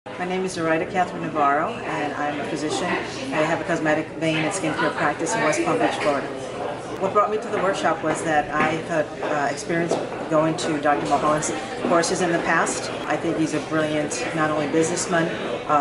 My name is Dr. Navarro, and I'm a physician. I have a cosmetic, vein, and skincare practice in West Palm Beach, Florida. What brought me to the workshop was that I had experience going to Dr. Mulholland's courses in the past. I think he's a brilliant, not only businessman,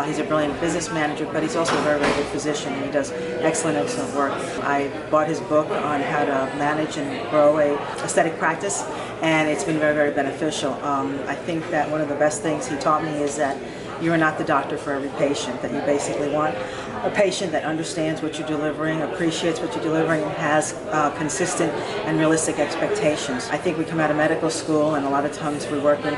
he's a brilliant business manager, but he's also a very, very good physician, and he does excellent work. I bought his book on how to manage and grow a aesthetic practice, and it's been very, very beneficial. I think that one of the best things he taught me is that you are not the doctor for every patient, that you basically want a patient that understands what you're delivering, appreciates what you're delivering, and has consistent and realistic expectations. I think we come out of medical school, and a lot of times we work in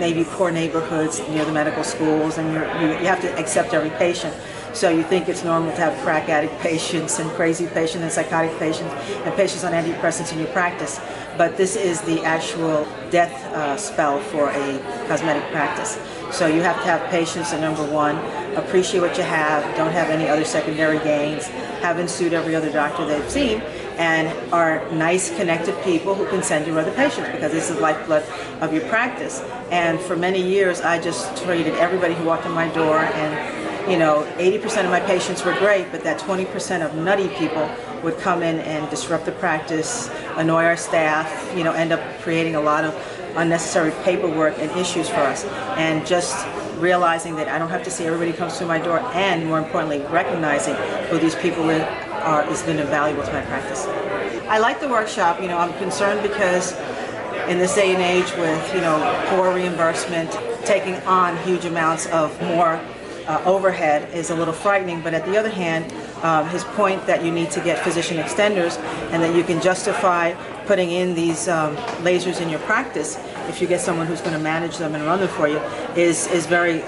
maybe poor neighborhoods near the medical schools, and you have to accept every patient. So you think it's normal to have crack addict patients and crazy patients and psychotic patients and patients on antidepressants in your practice. But this is the actual death spell for a cosmetic practice. So you have to have patients that, number one, appreciate what you have, don't have any other secondary gains, haven't sued every other doctor they've seen, and are nice, connected people who can send you other patients, because this is the lifeblood of your practice. And for many years, I just treated everybody who walked in my door, and 80% of my patients were great, but that 20% of nutty people would come in and disrupt the practice, annoy our staff, end up creating a lot of unnecessary paperwork and issues for us. And just realizing that I don't have to see everybody comes through my door, and more importantly, recognizing who these people are has been invaluable to my practice. I like the workshop. I'm concerned because in this day and age with poor reimbursement, taking on huge amounts of more overhead is a little frightening, but at the other hand, his point that you need to get physician extenders and that you can justify putting in these lasers in your practice if you get someone who's going to manage them and run them for you is very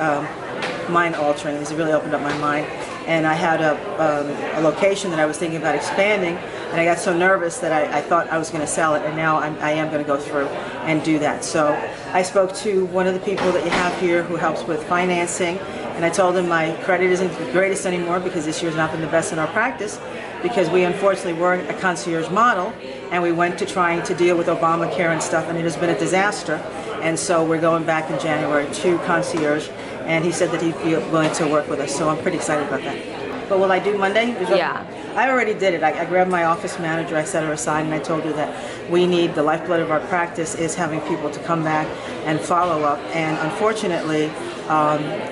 mind-altering. It's really opened up my mind. And I had a location that I was thinking about expanding, and I got so nervous that I thought I was going to sell it, and now I am going to go through and do that. So I spoke to one of the people that you have here who helps with financing, and I told him my credit isn't the greatest anymore because this year's not been the best in our practice, because we unfortunately were a concierge model, and we went to trying to deal with Obamacare and stuff, and it has been a disaster. And so we're going back in January to concierge, and he said that he'd be willing to work with us, so I'm pretty excited about that. But will I do Monday? Yeah. I already did it. I grabbed my office manager, I set her aside, and I told her that we need, the lifeblood of our practice is having people to come back and follow up. And unfortunately,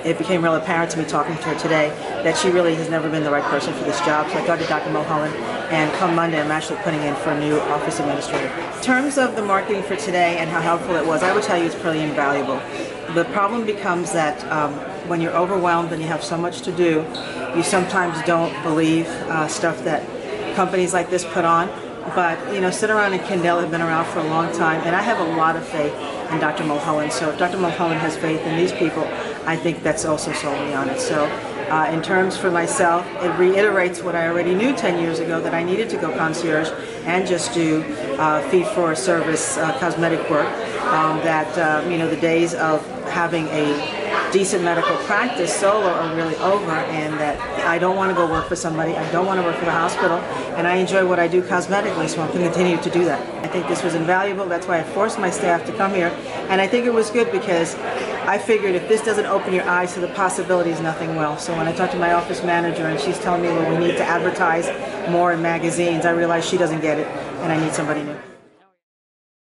it became real apparent to me talking to her today that she really has never been the right person for this job. So I talked to Dr. Mulholland, and come Monday I'm actually putting in for a new office administrator. In terms of the marketing for today and how helpful it was, I would tell you it's pretty invaluable. The problem becomes that when you're overwhelmed and you have so much to do, you sometimes don't believe stuff that companies like this put on. But Syneron and Kindle have been around for a long time, and I have a lot of faith in Dr. Mulholland. So if Dr. Mulholland has faith in these people, I think that's also sold me on it. So in terms for myself, it reiterates what I already knew 10 years ago, that I needed to go concierge and just do fee-for-service cosmetic work. The days of having a decent medical practice solo are really over, and that I don't want to go work for somebody, I don't want to work for the hospital, and I enjoy what I do cosmetically, so I'm going to continue to do that. I think this was invaluable. That's why I forced my staff to come here, and I think it was good because I figured if this doesn't open your eyes to the possibilities, nothing will. So when I talked to my office manager and she's telling me, well, we need to advertise more in magazines, I realized she doesn't get it, and I need somebody new.